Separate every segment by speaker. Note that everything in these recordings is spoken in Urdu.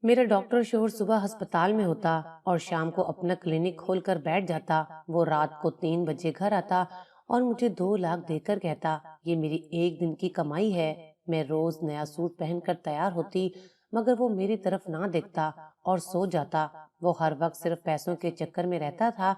Speaker 1: میرا ڈاکٹر شوہر صبح ہسپتال میں ہوتا اور شام کو اپنا کلینک کھول کر بیٹھ جاتا۔ وہ رات کو 3 بجے گھر آتا اور مجھے 2 لاکھ دے کر کہتا، یہ میری ایک دن کی کمائی ہے۔ میں روز نیا سوٹ پہن کر تیار ہوتی، مگر وہ میری طرف نہ دیکھتا اور سو جاتا۔ وہ ہر وقت صرف پیسوں کے چکر میں رہتا تھا۔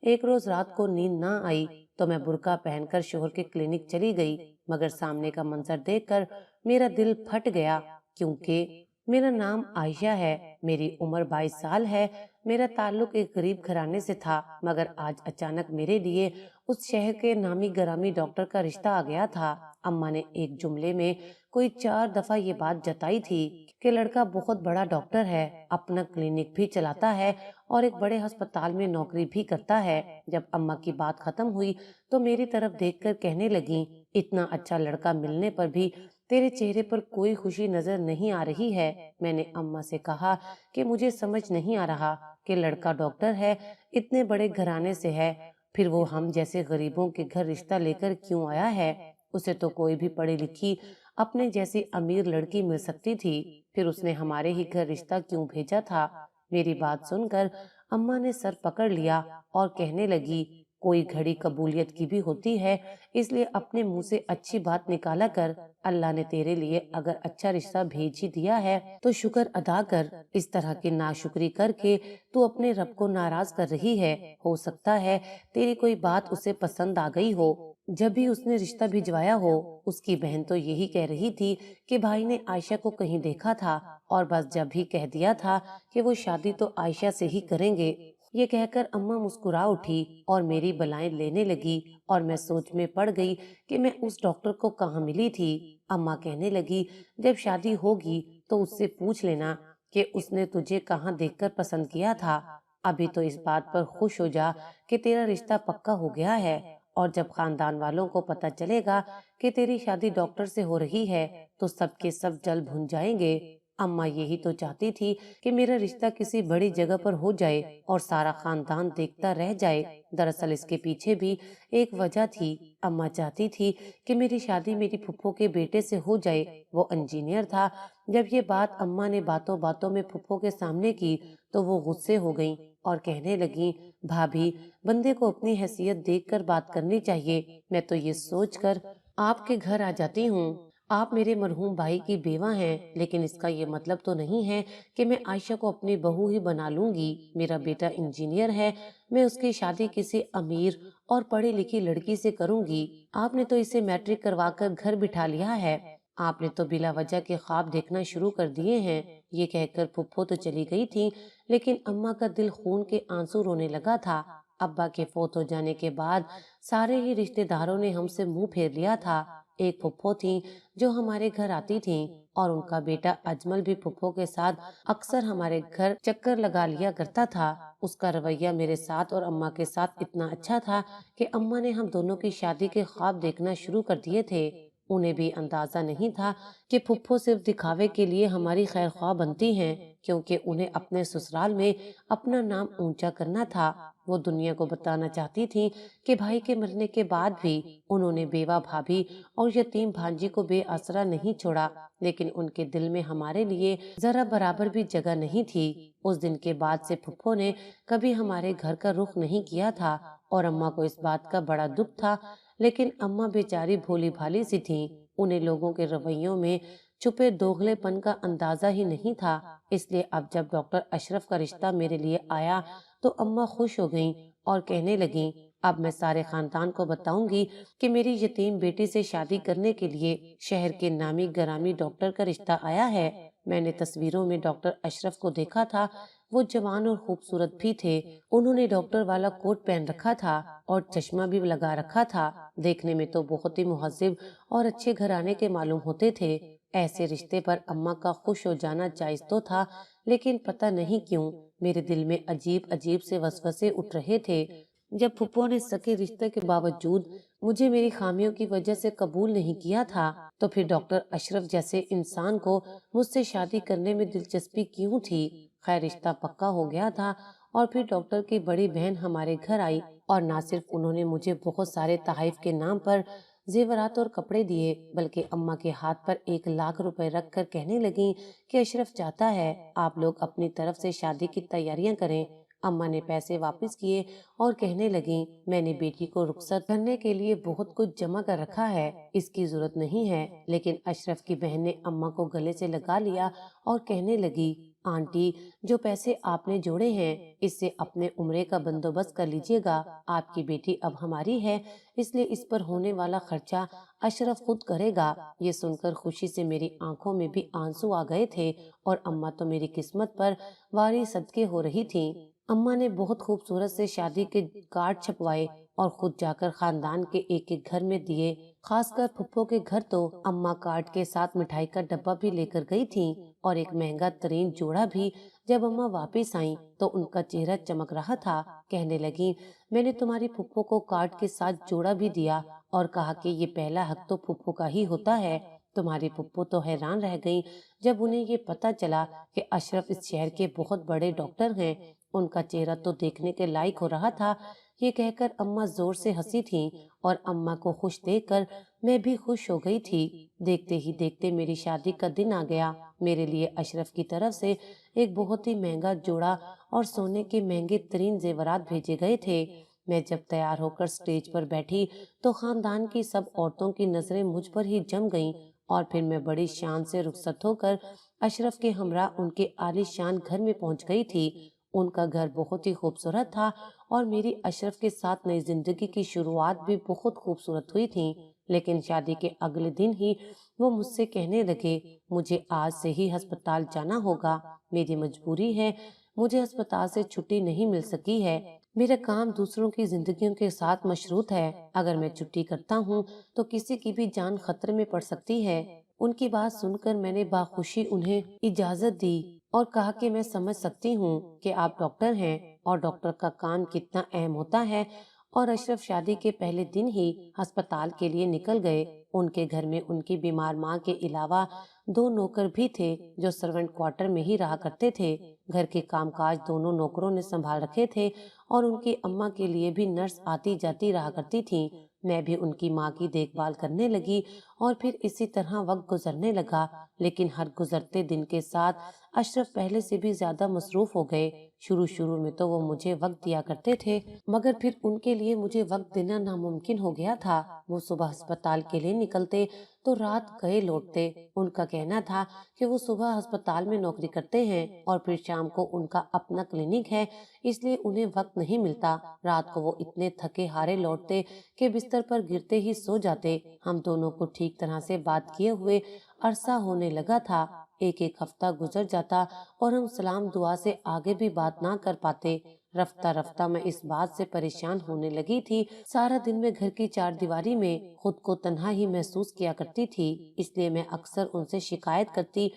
Speaker 1: ایک روز رات کو نیند نہ آئی تو میں برقع پہن کر شوہر کے کلینک چلی گئی، مگر سامنے کا منظر دیکھ کر میرا دل پھٹ گیا، کیونکہ میرا نام عائشہ ہے، میری عمر 22 سال ہے، میرا تعلق ایک غریب گھرانے سے تھا، مگر آج اچانک میرے لیے اس شہر کے نامی گرامی ڈاکٹر کا رشتہ آ گیا تھا۔ اماں نے ایک جملے میں کوئی 4 دفعہ یہ بات جتائی تھی کہ لڑکا بہت بڑا ڈاکٹر ہے، اپنا کلینک بھی چلاتا ہے اور ایک بڑے ہسپتال میں نوکری بھی کرتا ہے۔ جب اماں کی بات ختم ہوئی تو میری طرف دیکھ کر کہنے لگی، اتنا اچھا لڑکا ملنے پر بھی تیرے چہرے پر کوئی خوشی نظر نہیں آ رہی ہے۔ میں نے اماں سے کہا کہ مجھے سمجھ نہیں آ رہا کہ لڑکا ڈاکٹر ہے، اتنے بڑے گھرانے سے ہے، پھر وہ ہم جیسے غریبوں کے گھر رشتہ لے کر کیوں آیا ہے؟ اسے تو کوئی بھی پڑھی لکھی اپنے جیسی امیر لڑکی مل سکتی تھی، پھر اس نے ہمارے ہی گھر رشتہ کیوں بھیجا تھا؟ میری بات سن کر اماں نے سر پکڑ لیا اور کہنے لگی، کوئی گھڑی قبولیت کی بھی ہوتی ہے، اس لیے اپنے منہ سے اچھی بات نکالا کر۔ اللہ نے تیرے لیے اگر اچھا رشتہ بھیج ہی دیا ہے تو شکر ادا کر۔ اس طرح کی ناشکری کر کے تو اپنے رب کو ناراض کر رہی ہے۔ ہو سکتا ہے تیری کوئی بات اسے پسند آ گئی ہو۔ جب بھی اس نے رشتہ بھجوایا ہو، اس کی بہن تو یہی کہہ رہی تھی کہ بھائی نے عائشہ کو کہیں دیکھا تھا، اور بس جب بھی کہہ دیا تھا کہ وہ شادی تو عائشہ سے ہی کریں گے۔ یہ کہہ کر اماں مسکرا اٹھی اور میری بلائیں لینے لگی، اور میں سوچ میں پڑ گئی کہ میں اس ڈاکٹر کو کہاں ملی تھی۔ اماں کہنے لگی، جب شادی ہوگی تو اس سے پوچھ لینا کہ اس نے تجھے کہاں دیکھ کر پسند کیا تھا۔ ابھی تو اس بات پر خوش ہو جا کہ تیرا رشتہ پکا ہو گیا ہے، اور جب خاندان والوں کو پتہ چلے گا کہ تیری شادی ڈاکٹر سے ہو رہی ہے تو سب کے سب جل بھن جائیں گے۔ اماں یہی تو چاہتی تھی کہ میرا رشتہ کسی بڑی جگہ پر ہو جائے اور سارا خاندان دیکھتا رہ جائے۔ دراصل اس کے پیچھے بھی ایک وجہ تھی۔ اماں چاہتی تھی کہ میری شادی میری پھپھو کے بیٹے سے ہو جائے، وہ انجینئر تھا۔ جب یہ بات اماں نے باتوں باتوں میں پھپھو کے سامنے کی تو وہ غصے ہو گئیں اور کہنے لگیں، بھابھی، بندے کو اپنی حیثیت دیکھ کر بات کرنی چاہیے۔ میں تو یہ سوچ کر آپ کے گھر آ جاتی ہوں، آپ میرے مرحوم بھائی کی بیوہ ہیں، لیکن اس کا یہ مطلب تو نہیں ہے کہ میں عائشہ کو اپنی بہو ہی بنا لوں گی۔ میرا بیٹا انجینئر ہے، میں اس کی شادی کسی امیر اور پڑھی لکھی لڑکی سے کروں گی۔ آپ نے تو اسے میٹرک کروا کر گھر بٹھا لیا ہے، آپ نے تو بلا وجہ کے خواب دیکھنا شروع کر دیے ہیں۔ یہ کہہ کر پھپھو تو چلی گئی تھی، لیکن اماں کا دل خون کے آنسو رونے لگا تھا۔ ابا کے فوت ہو جانے کے بعد سارے ہی رشتہ داروں نے ہم سے منہ پھیر لیا تھا۔ ایک پھپھو تھی جو ہمارے گھر آتی تھیں، اور ان کا بیٹا اجمل بھی پھپھو کے ساتھ اکثر ہمارے گھر چکر لگا لیا کرتا تھا۔ اس کا رویہ میرے ساتھ اور اماں کے ساتھ اتنا اچھا تھا کہ اماں نے ہم دونوں کی شادی کے خواب دیکھنا شروع کر دیے تھے۔ انہیں بھی اندازہ نہیں تھا کہ پھپھو صرف دکھاوے کے لیے ہماری خیر خواہ بنتی ہیں، کیونکہ انہیں اپنے سسرال میں اپنا نام اونچا کرنا تھا۔ وہ دنیا کو بتانا چاہتی تھی کہ بھائی کے مرنے کے بعد بھی انہوں نے بیوہ بھابھی اور یتیم بھانجی کو بے آسرا نہیں چھوڑا، لیکن ان کے دل میں ہمارے لیے ذرا برابر بھی جگہ نہیں تھی۔ اس دن کے بعد سے پھپھو نے کبھی ہمارے گھر کا رخ نہیں کیا تھا، اور اماں کو اس بات کا بڑا دکھ تھا، لیکن اماں بیچاری بھولی بھالی سی تھیں، انہیں لوگوں کے رویوں میں چھپے دوغلے پن کا اندازہ ہی نہیں تھا۔ اس لیے اب جب ڈاکٹر اشرف کا رشتہ میرے لیے آیا تو اماں خوش ہو گئیں اور کہنے لگیں، اب میں سارے خاندان کو بتاؤں گی کہ میری یتیم بیٹی سے شادی کرنے کے لیے شہر کے نامی گرامی ڈاکٹر کا رشتہ آیا ہے۔ میں نے تصویروں میں ڈاکٹر اشرف کو دیکھا تھا، وہ جوان اور خوبصورت بھی تھے۔ انہوں نے ڈاکٹر والا کوٹ پہن رکھا تھا اور چشمہ بھی لگا رکھا تھا، دیکھنے میں تو بہت ہی مہذب اور اچھے گھرانے کے معلوم ہوتے تھے۔ ایسے رشتے پر اماں کا خوش ہو جانا جائز تو تھا، لیکن پتہ نہیں کیوں میرے دل میں عجیب عجیب سے وسوسے اٹھ رہے تھے۔ جب پھپھو نے سکے رشتے کے باوجود مجھے میری خامیوں کی وجہ سے قبول نہیں کیا تھا، تو پھر ڈاکٹر اشرف جیسے انسان کو مجھ سے شادی کرنے میں دلچسپی کیوں تھی؟ خیر رشتہ پکا ہو گیا تھا، اور پھر ڈاکٹر کی بڑی بہن ہمارے گھر آئی، اور نہ صرف انہوں نے مجھے بہت سارے تحائف کے نام پر زیورات اور کپڑے دیے، بلکہ اماں کے ہاتھ پر 1 لاکھ روپے رکھ کر کہنے لگیں کہ اشرف چاہتا ہے آپ لوگ اپنی طرف سے شادی کی تیاریاں کریں۔ اماں نے پیسے واپس کیے اور کہنے لگیں میں نے بیٹی کو رخصت کرنے کے لیے بہت کچھ جمع کر رکھا ہے، اس کی ضرورت نہیں ہے۔ لیکن اشرف کی بہن نے اماں کو گلے سے لگا لیا اور کہنے لگی آنٹی، جو پیسے آپ نے جوڑے ہیں اس سے اپنے عمرے کا بندوبست کر لیجئے گا۔ آپ کی بیٹی اب ہماری ہے، اس لیے اس پر ہونے والا خرچہ اشرف خود کرے گا۔ یہ سن کر خوشی سے میری آنکھوں میں بھی آنسو آ گئے تھے اور اماں تو میری قسمت پر واری صدقے ہو رہی تھی۔ اماں نے بہت خوبصورت سے شادی کے کارڈ چھپوائے اور خود جا کر خاندان کے ایک ایک گھر میں دیے، خاص کر پھپھو کے گھر تو اماں کارڈ کے ساتھ مٹھائی کا ڈبہ بھی لے کر گئی تھی اور ایک مہنگا ترین جوڑا بھی۔ جب اماں واپس آئیں تو ان کا چہرہ چمک رہا تھا، کہنے لگیں میں نے تمہاری پھپھو کو کارڈ کے ساتھ جوڑا بھی دیا اور کہا کہ یہ پہلا حق تو پھپھو کا ہی ہوتا ہے۔ تمہاری پھپھو تو حیران رہ گئیں جب انہیں یہ پتا چلا کہ اشرف اس شہر کے بہت بڑے ڈاکٹر ہیں۔ ان کا چہرہ تو دیکھنے کے لائق ہو رہا تھا۔ یہ کہہ کر اماں زور سے ہنسی تھیں اور اماں کو خوش دیکھ کر میں بھی خوش ہو گئی تھی۔ دیکھتے ہی دیکھتے میری شادی کا دن آ گیا۔ میرے لیے اشرف کی طرف سے ایک بہت ہی مہنگا جوڑا اور سونے کے مہنگے ترین زیورات بھیجے گئے تھے۔ میں جب تیار ہو کر سٹیج پر بیٹھی تو خاندان کی سب عورتوں کی نظریں مجھ پر ہی جم گئیں اور پھر میں بڑی شان سے رخصت ہو کر اشرف کے ہمراہ ان کے عالی شان گھر میں پہنچ گئی تھی۔ ان کا گھر بہت ہی خوبصورت تھا اور میری اشرف کے ساتھ نئی زندگی کی شروعات بھی بہت خوبصورت ہوئی تھی۔ لیکن شادی کے اگلے دن ہی وہ مجھ سے کہنے لگے مجھے آج سے ہی ہسپتال جانا ہوگا، میری مجبوری ہے، مجھے ہسپتال سے چھٹی نہیں مل سکی ہے، میرا کام دوسروں کی زندگیوں کے ساتھ مشروط ہے، اگر میں چھٹی کرتا ہوں تو کسی کی بھی جان خطرے میں پڑ سکتی ہے۔ ان کی بات سن کر میں نے باخوشی انہیں اجازت دی اور کہا کہ میں سمجھ سکتی ہوں کہ آپ ڈاکٹر ہیں اور ڈاکٹر کا کام کتنا اہم ہوتا ہے۔ اور اشرف شادی کے پہلے دن ہی ہسپتال کے لیے نکل گئے۔ ان کے گھر میں ان کی بیمار ماں کے علاوہ 2 نوکر بھی تھے جو سرونٹ کوارٹر میں ہی رہا کرتے تھے۔ گھر کے کام کاج دونوں نوکروں نے سنبھال رکھے تھے اور ان کی اماں کے لیے بھی نرس آتی جاتی رہا کرتی تھی۔ میں بھی ان کی ماں کی دیکھ بھال کرنے لگی اور پھر اسی طرح وقت گزرنے لگا۔ لیکن ہر گزرتے دن کے ساتھ اشرف پہلے سے بھی زیادہ مصروف ہو گئے۔ شروع میں تو وہ مجھے وقت دیا کرتے تھے مگر پھر ان کے لیے مجھے وقت دینا ناممکن ہو گیا تھا۔ وہ صبح ہسپتال کے لیے نکلتے تو رات گئے لوٹتے۔ ان کا کہنا تھا کہ وہ صبح ہسپتال میں نوکری کرتے ہیں اور پھر شام کو ان کا اپنا کلینک ہے، اس لیے انہیں وقت نہیں ملتا۔ رات کو وہ اتنے تھکے ہارے لوٹتے کہ بستر پر گرتے ہی سو جاتے۔ ہم دونوں کو ٹھیک طرح سے بات کیے ہوئے عرصہ ہونے لگا تھا۔ ایک ایک ہفتہ گزر جاتا اور ہم سلام دعا سے آگے بھی بات نہ کر پاتے۔ رفتہ رفتہ میں اس بات سے پریشان ہونے لگی تھی، سارا دن میں گھر کی 4 دیواری میں خود کو تنہا ہی محسوس کیا کرتی تھی، اس لیے میں اکثر ان سے شکایت کرتی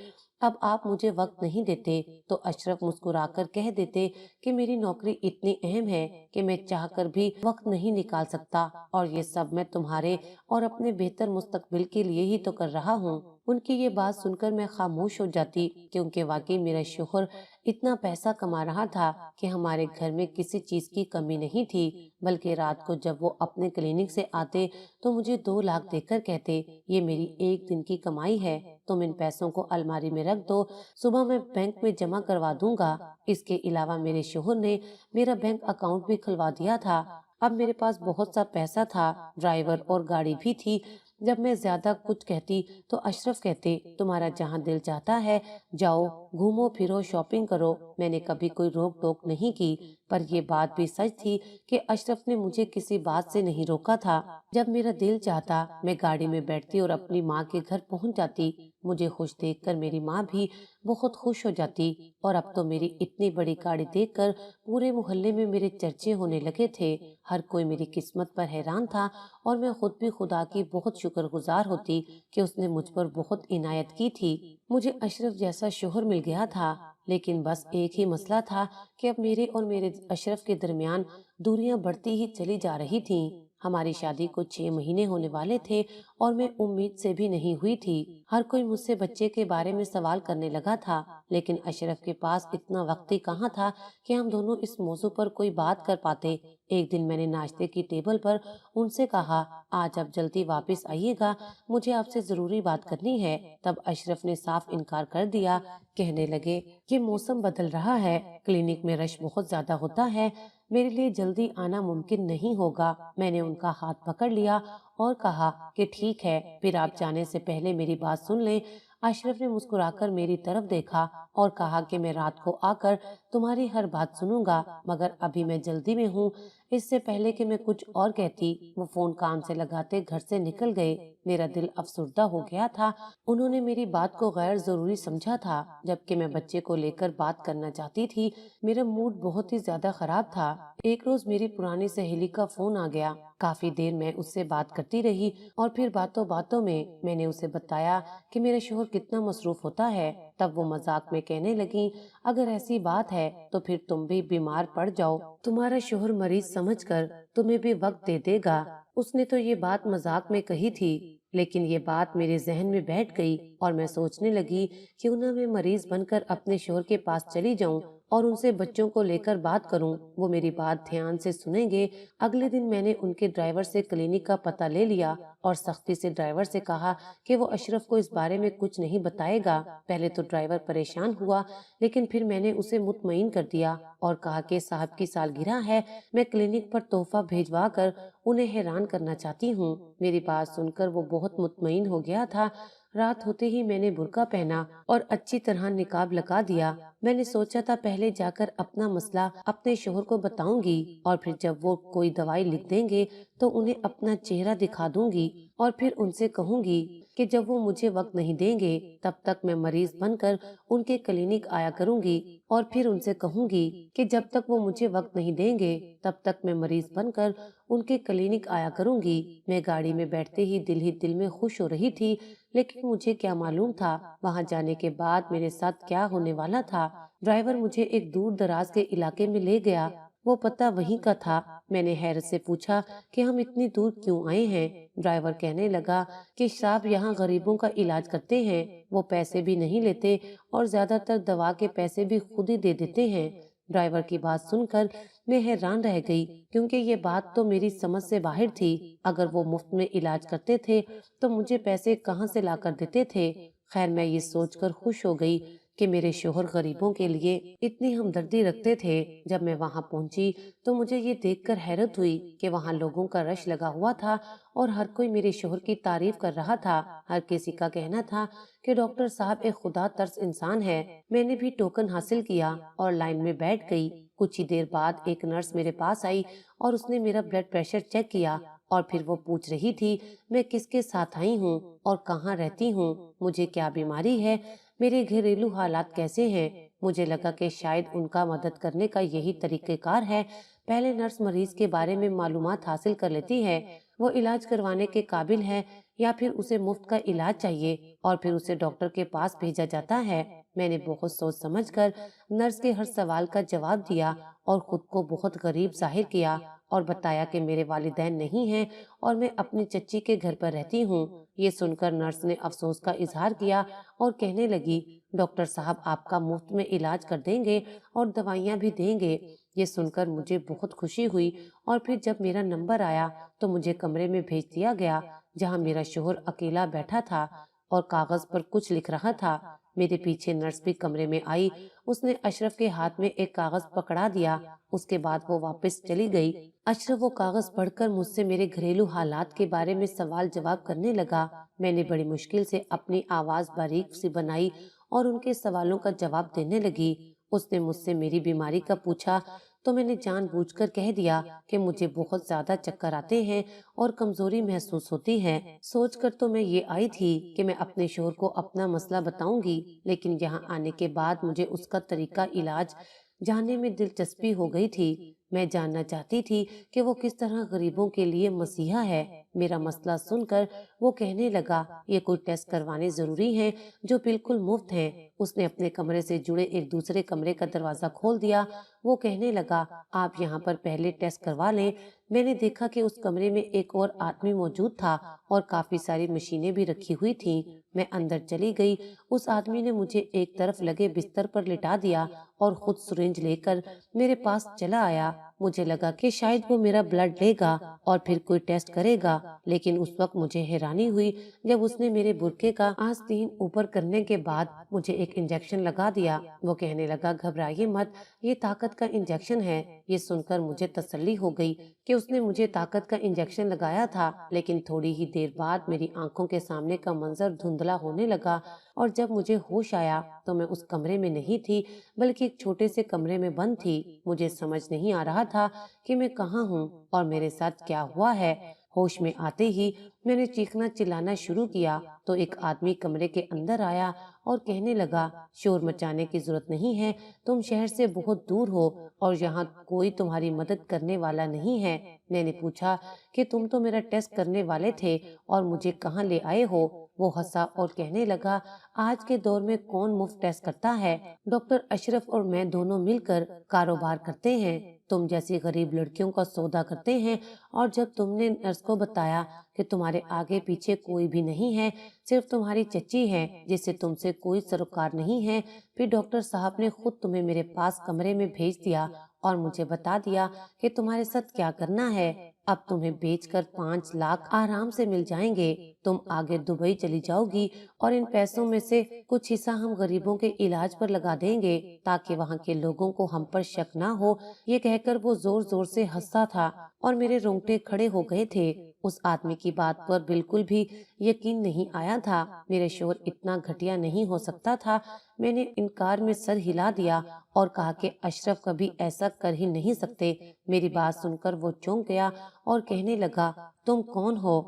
Speaker 1: اب آپ مجھے وقت نہیں دیتے، تو اشرف مسکرا کر کہہ دیتے کہ میری نوکری اتنی اہم ہے کہ میں چاہ کر بھی وقت نہیں نکال سکتا اور یہ سب میں تمہارے اور اپنے بہتر مستقبل کے لیے ہی تو کر رہا ہوں۔ ان کی یہ بات سن کر میں خاموش ہو جاتی کیونکہ واقعی میرا شوہر اتنا پیسہ کما رہا تھا کہ ہمارے گھر میں کسی چیز کی کمی نہیں تھی، بلکہ رات کو جب وہ اپنے کلینک سے آتے تو مجھے 2 لاکھ دے کر کہتے یہ میری ایک دن کی کمائی ہے، تم ان پیسوں کو الماری میں رکھ دو، صبح میں بینک میں جمع کروا دوں گا۔ اس کے علاوہ میرے شوہر نے میرا بینک اکاؤنٹ بھی کھلوا دیا تھا۔ اب میرے پاس بہت سا پیسہ تھا، ڈرائیور اور گاڑی بھی تھی۔ جب میں زیادہ کچھ کہتی تو اشرف کہتے تمہارا جہاں دل چاہتا ہے جاؤ، گھومو پھرو، شاپنگ کرو۔ میں نے کبھی کوئی روک ٹوک نہیں کی، پر یہ بات بھی سچ تھی کہ اشرف نے مجھے کسی بات سے نہیں روکا تھا۔ جب میرا دل چاہتا میں گاڑی میں بیٹھتی اور اپنی ماں کے گھر پہنچ جاتی۔ مجھے خوش دیکھ کر میری ماں بھی بہت خوش ہو جاتی اور اب تو میری اتنی بڑی گاڑی دیکھ کر پورے محلے میں میرے چرچے ہونے لگے تھے۔ ہر کوئی میری قسمت پر حیران تھا اور میں خود بھی خدا کی بہت شکر گزار ہوتی کہ اس نے مجھ پر بہت عنایت کی تھی۔ مجھے اشرف جیسا شوہر مل گیا تھا، لیکن بس ایک ہی مسئلہ تھا کہ اب میرے اور میرے اشرف کے درمیان دوریاں بڑھتی ہی چلی جا رہی تھیں۔ ہماری شادی کو 6 مہینے ہونے والے تھے اور میں امید سے بھی نہیں ہوئی تھی۔ ہر کوئی مجھ سے بچے کے بارے میں سوال کرنے لگا تھا۔ لیکن اشرف کے پاس اتنا وقت ہی کہاں تھا کہ ہم دونوں اس موضوع پر کوئی بات کر پاتے۔ ایک دن میں نے ناشتے کی ٹیبل پر ان سے کہا، آج آپ جلدی واپس آئیے گا، مجھے آپ سے ضروری بات کرنی ہے۔ تب اشرف نے صاف انکار کر دیا، کہنے لگے کہ موسم بدل رہا ہے، کلینک میں رش بہت زیادہ ہوتا ہے، میرے لیے جلدی آنا ممکن نہیں ہوگا۔ میں نے ان کا ہاتھ پکڑ لیا اور کہا کہ ٹھیک ہے، پھر آپ جانے سے پہلے میری بات سن لیں۔ اشرف نے مسکرا کر میری طرف دیکھا اور کہا کہ میں رات کو آ کر تمہاری ہر بات سنوں گا، مگر ابھی میں جلدی میں ہوں۔ اس سے پہلے کہ میں کچھ اور کہتی، وہ فون کان سے لگاتے گھر سے نکل گئے۔ میرا دل افسردہ ہو گیا تھا۔ انہوں نے میری بات کو غیر ضروری سمجھا تھا، جبکہ میں بچے کو لے کر بات کرنا چاہتی تھی۔ میرا موڈ بہت ہی زیادہ خراب تھا۔ ایک روز میری پرانی سہیلی کا فون آ گیا۔ کافی دیر میں اس سے بات کرتی رہی اور پھر باتوں باتوں میں نے اسے بتایا کہ میرا شوہر کتنا مصروف ہوتا ہے۔ تب وہ مذاق میں کہنے لگی، اگر ایسی بات ہے تو پھر تم بھی بیمار پڑ جاؤ، تمہارا شوہر مریض سمجھ کر تمہیں بھی وقت دے دے گا۔ اس نے تو یہ بات مذاق میں کہی تھی، لیکن یہ بات میرے ذہن میں بیٹھ گئی اور میں سوچنے لگی کیوں نہ میں مریض بن کر اپنے شوہر کے پاس چلی جاؤں اور ان سے بچوں کو لے کر بات کروں، وہ میری بات دھیان سے سنیں گے۔ اگلے دن میں نے ان کے ڈرائیور سے کلینک کا پتہ لے لیا اور سختی سے ڈرائیور سے کہا کہ وہ اشرف کو اس بارے میں کچھ نہیں بتائے گا۔ پہلے تو ڈرائیور پریشان ہوا، لیکن پھر میں نے اسے مطمئن کر دیا اور کہا کہ صاحب کی سالگرہ ہے، میں کلینک پر تحفہ بھیجوا کر انہیں حیران کرنا چاہتی ہوں۔ میری بات سن کر وہ بہت مطمئن ہو گیا تھا۔ رات ہوتے ہی میں نے برقع پہنا اور اچھی طرح نقاب لگا دیا۔ میں نے سوچا تھا پہلے جا کر اپنا مسئلہ اپنے شوہر کو بتاؤں گی اور پھر جب وہ کوئی دوائی لکھ دیں گے تو انہیں اپنا چہرہ دکھا دوں گی اور پھر ان سے کہوں گی کہ جب وہ مجھے وقت نہیں دیں گے تب تک میں مریض بن کر ان کے کلینک آیا کروں گی، اور پھر ان سے کہوں گی کہ جب تک وہ مجھے وقت نہیں دیں گے تب تک میں مریض بن کر ان کے کلینک آیا کروں گی۔ میں گاڑی میں بیٹھتے ہی دل میں خوش ہو رہی تھی، لیکن مجھے کیا معلوم تھا وہاں جانے کے بعد میرے ساتھ کیا ہونے والا تھا۔ ڈرائیور مجھے ایک دور دراز کے علاقے میں لے گیا، وہ پتہ وہیں کا تھا۔ میں نے حیرت سے پوچھا کہ ہم اتنی دور کیوں آئے ہیں؟ ڈرائیور کہنے لگا کہ صاحب یہاں غریبوں کا علاج کرتے ہیں، وہ پیسے بھی نہیں لیتے اور زیادہ تر دوا کے پیسے بھی خود ہی دے دیتے ہیں۔ ڈرائیور کی بات سن کر میں حیران رہ گئی، کیونکہ یہ بات تو میری سمجھ سے باہر تھی۔ اگر وہ مفت میں علاج کرتے تھے تو مجھے پیسے کہاں سے لا کر دیتے تھے؟ خیر، میں یہ سوچ کر خوش ہو گئی کہ میرے شوہر غریبوں کے لیے اتنی ہمدردی رکھتے تھے۔ جب میں وہاں پہنچی تو مجھے یہ دیکھ کر حیرت ہوئی کہ وہاں لوگوں کا رش لگا ہوا تھا اور ہر کوئی میرے شوہر کی تعریف کر رہا تھا۔ ہر کسی کا کہنا تھا کہ ڈاکٹر صاحب ایک خدا ترس انسان ہے۔ میں نے بھی ٹوکن حاصل کیا اور لائن میں بیٹھ گئی۔ کچھ ہی دیر بعد ایک نرس میرے پاس آئی اور اس نے میرا بلڈ پریشر چیک کیا اور پھر وہ پوچھ رہی تھی میں کس کے ساتھ آئی ہوں اور کہاں رہتی ہوں، مجھے کیا بیماری ہے، میرے گھریلو حالات کیسے ہیں۔ مجھے لگا کہ شاید ان کا مدد کرنے کا یہی طریقہ کار ہے۔ پہلے نرس مریض کے بارے میں معلومات حاصل کر لیتی ہے، وہ علاج کروانے کے قابل ہے یا پھر اسے مفت کا علاج چاہیے، اور پھر اسے ڈاکٹر کے پاس بھیجا جاتا ہے۔ میں نے بہت سوچ سمجھ کر نرس کے ہر سوال کا جواب دیا اور خود کو بہت غریب ظاہر کیا اور بتایا کہ میرے والدین نہیں ہیں اور میں اپنی چچی کے گھر پر رہتی ہوں۔ یہ سن کر نرس نے افسوس کا اظہار کیا اور کہنے لگی ڈاکٹر صاحب آپ کا مفت میں علاج کر دیں گے اور دوائیاں بھی دیں گے۔ یہ سن کر مجھے بہت خوشی ہوئی اور پھر جب میرا نمبر آیا تو مجھے کمرے میں بھیج دیا گیا جہاں میرا شوہر اکیلا بیٹھا تھا اور کاغذ پر کچھ لکھ رہا تھا۔ میرے پیچھے نرس بھی کمرے میں آئی، اس نے اشرف کے ہاتھ میں ایک کاغذ پکڑا دیا، اس کے بعد وہ واپس چلی گئی۔ اشرف وہ کاغذ پڑھ کر مجھ سے میرے گھریلو حالات کے بارے میں سوال جواب کرنے لگا۔ میں نے بڑی مشکل سے اپنی آواز باریک سی بنائی اور ان کے سوالوں کا جواب دینے لگی۔ اس نے مجھ سے میری بیماری کا پوچھا تو میں نے جان بوجھ کر کہہ دیا کہ مجھے بہت زیادہ چکر آتے ہیں اور کمزوری محسوس ہوتی ہے۔ سوچ کر تو میں یہ آئی تھی کہ میں اپنے شوہر کو اپنا مسئلہ بتاؤں گی، لیکن یہاں آنے کے بعد مجھے اس کا طریقہ علاج جاننے میں دلچسپی ہو گئی تھی۔ میں جاننا چاہتی تھی کہ وہ کس طرح غریبوں کے لیے مسیحا ہے۔ میرا مسئلہ سن کر وہ کہنے لگا، یہ کوئی ٹیسٹ کروانے ضروری ہیں جو بالکل مفت ہیں۔ اس نے اپنے کمرے سے جڑے ایک دوسرے کمرے کا دروازہ کھول دیا۔ وہ کہنے لگا، آپ یہاں پر پہلے ٹیسٹ کروا لیں۔ میں نے دیکھا کہ اس کمرے میں ایک اور آدمی موجود تھا اور کافی ساری مشینیں بھی رکھی ہوئی تھیں۔ میں اندر چلی گئی۔ اس آدمی نے مجھے ایک طرف لگے بستر پر لٹا دیا اور خود سرنج لے کر میرے پاس چلا آیا۔ مجھے لگا کہ شاید وہ میرا بلڈ لے گا اور پھر کوئی ٹیسٹ کرے گا، لیکن اس وقت مجھے حیرانی ہوئی جب اس نے میرے برقعے کا آستین اوپر کرنے کے بعد مجھے ایک انجیکشن لگا دیا۔ وہ کہنے لگا، گھبرائیے مت، یہ طاقت کا انجیکشن ہے۔ یہ سن کر مجھے تسلی ہو گئی کہ اس نے مجھے طاقت کا انجیکشن لگایا تھا، لیکن تھوڑی ہی دیر بعد میری آنکھوں کے سامنے کا منظر دھندلا ہونے لگا اور جب مجھے ہوش آیا تو میں اس کمرے میں نہیں تھی بلکہ ایک چھوٹے سے کمرے میں بند تھی۔ مجھے سمجھ نہیں آ رہا تھا کہ میں کہاں ہوں اور میرے ساتھ کیا ہوا ہے۔ ہوش میں آتے ہی میں نے چیخنا چلانا شروع کیا تو ایک آدمی کمرے کے اندر آیا اور کہنے لگا، شور مچانے کی ضرورت نہیں ہے، تم شہر سے بہت دور ہو اور یہاں کوئی تمہاری مدد کرنے والا نہیں ہے۔ میں نے پوچھا کہ تم تو میرا ٹیسٹ کرنے والے تھے اور مجھے کہاں لے آئے ہو؟ وہ ہنسا اور کہنے لگا، آج کے دور میں کون مفت ٹیسٹ کرتا ہے؟ ڈاکٹر اشرف اور میں دونوں مل کر کاروبار کرتے ہیں، تم جیسی غریب لڑکیوں کا سودا کرتے ہیں، اور جب تم نے نرس کو بتایا کہ تمہارے آگے پیچھے کوئی بھی نہیں ہے، صرف تمہاری چچی ہے جس سے تم سے کوئی سروکار نہیں ہے، پھر ڈاکٹر صاحب نے خود تمہیں میرے پاس کمرے میں بھیج دیا اور مجھے بتا دیا کہ تمہارے ساتھ کیا کرنا ہے۔ اب تمہیں بیچ کر 5 لاکھ آرام سے مل جائیں گے۔ تم آگے دبئی چلی جاؤ گی اور ان پیسوں میں سے کچھ حصہ ہم غریبوں کے علاج پر لگا دیں گے تاکہ وہاں کے لوگوں کو ہم پر شک نہ ہو۔ یہ کہہ کر وہ زور زور سے ہنسا تھا اور میرے رونگٹے کھڑے ہو گئے تھے۔ اس آدمی کی بات پر بالکل بھی یقین نہیں آیا تھا۔ میرے شوہر اتنا گھٹیا نہیں ہو سکتا تھا۔ میں نے انکار میں سر ہلا دیا اور کہا کہ اشرف کبھی ایسا کر ہی نہیں سکتے۔ میری بات سن کر وہ چونک گیا اور کہنے لگا، تم کون ہو؟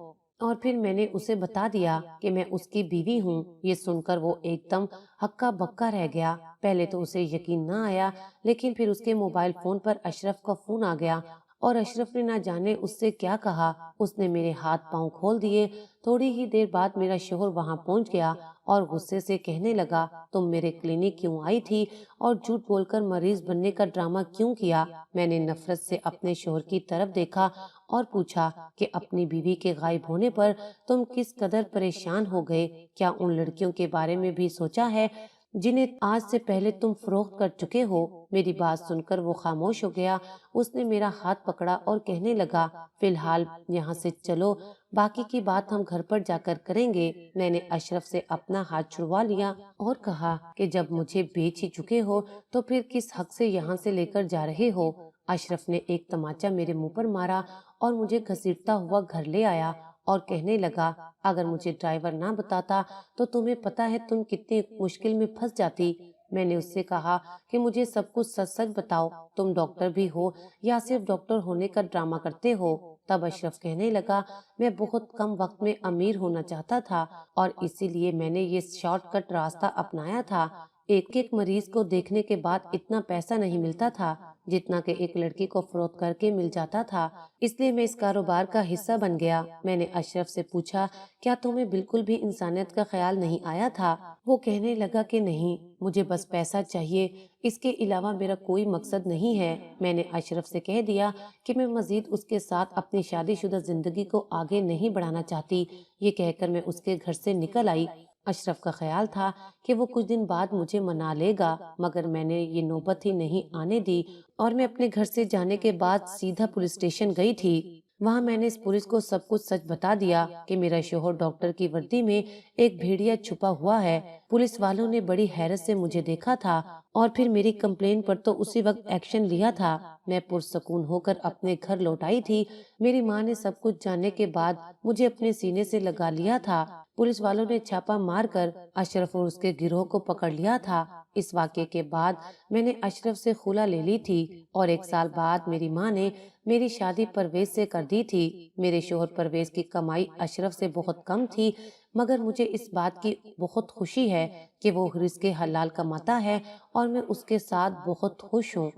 Speaker 1: اور پھر میں نے اسے بتا دیا کہ میں اس کی بیوی ہوں۔ یہ سن کر وہ ایک دم ہکا بکا رہ گیا۔ پہلے تو اسے یقین نہ آیا، لیکن پھر اس کے موبائل فون پر اشرف کا فون آ گیا اور اشرف نے نہ جانے اس سے کیا کہا۔ اس نے میرے ہاتھ پاؤں کھول دیے۔ تھوڑی ہی دیر بعد میرا شوہر وہاں پہنچ گیا اور غصے سے کہنے لگا، تم میرے کلینک کیوں آئی تھی اور جھوٹ بول کر مریض بننے کا ڈرامہ کیوں کیا؟ میں نے نفرت سے اپنے شوہر کی طرف دیکھا اور پوچھا کہ اپنی بیوی کے غائب ہونے پر تم کس قدر پریشان ہو گئے؟ کیا ان لڑکیوں کے بارے میں بھی سوچا ہے جنہیں آج سے پہلے تم فروخت کر چکے ہو؟ میری بات سن کر وہ خاموش ہو گیا۔ اس نے میرا ہاتھ پکڑا اور کہنے لگا، فی الحال یہاں سے چلو، باقی کی بات ہم گھر پر جا کر کریں گے۔ میں نے اشرف سے اپنا ہاتھ چھڑوا لیا اور کہا کہ جب مجھے بیچ ہی چکے ہو تو پھر کس حق سے یہاں سے لے کر جا رہے ہو؟ اشرف نے ایک تماچا میرے منہ پر مارا اور مجھے گھسیٹتا ہوا گھر لے آیا اور کہنے لگا، اگر مجھے ڈرائیور نہ بتاتا تو تمہیں پتا ہے تم کتنی مشکل میں پھنس جاتی۔ میں نے اس سے کہا کہ مجھے سب کچھ سچ سچ بتاؤ، تم ڈاکٹر بھی ہو یا صرف ڈاکٹر ہونے کا ڈرامہ کرتے ہو؟ تب اشرف کہنے لگا، میں بہت کم وقت میں امیر ہونا چاہتا تھا اور اسی لیے میں نے یہ شارٹ کٹ راستہ اپنایا تھا۔ ایک ایک مریض کو دیکھنے کے بعد اتنا پیسہ نہیں ملتا تھا جتنا کہ ایک لڑکی کو فروخت کر کے مل جاتا تھا، اس لیے میں اس کاروبار کا حصہ بن گیا۔ میں نے اشرف سے پوچھا، کیا تمہیں بالکل بھی انسانیت کا خیال نہیں آیا تھا؟ وہ کہنے لگا کہ نہیں، مجھے بس پیسہ چاہیے، اس کے علاوہ میرا کوئی مقصد نہیں ہے۔ میں نے اشرف سے کہہ دیا کہ میں مزید اس کے ساتھ اپنی شادی شدہ زندگی کو آگے نہیں بڑھانا چاہتی۔ یہ کہہ کر میں اس کے گھر سے نکل آئی۔ اشرف کا خیال تھا کہ وہ کچھ دن بعد مجھے منا لے گا، مگر میں نے یہ نوبت ہی نہیں آنے دی اور میں اپنے گھر سے جانے کے بعد سیدھا پولیس اسٹیشن گئی تھی۔ وہاں میں نے اس پولیس کو سب کچھ سچ بتا دیا کہ میرا شوہر ڈاکٹر کی وردی میں ایک بھیڑیا چھپا ہوا ہے۔ پولیس والوں نے بڑی حیرت سے مجھے دیکھا تھا اور پھر میری کمپلین پر تو اسی وقت ایکشن لیا تھا۔ میں پرسکون ہو کر اپنے گھر لوٹ آئی تھی۔ میری ماں نے سب کچھ جاننے کے بعد مجھے اپنے سینے سے لگا لیا تھا۔ پولیس والوں نے چھاپا مار کر اشرف اور اس کے گروہ کو پکڑ لیا تھا۔ اس واقعے کے بعد میں نے اشرف سے خلا لے لی تھی اور 1 سال بعد میری ماں نے میری شادی پرویز سے کر دی تھی۔ میرے شوہر پرویز کی کمائی اشرف سے بہت کم تھی، مگر مجھے اس بات کی بہت خوشی ہے کہ وہ رزق حلال کماتا ہے اور میں اس کے ساتھ بہت خوش ہوں۔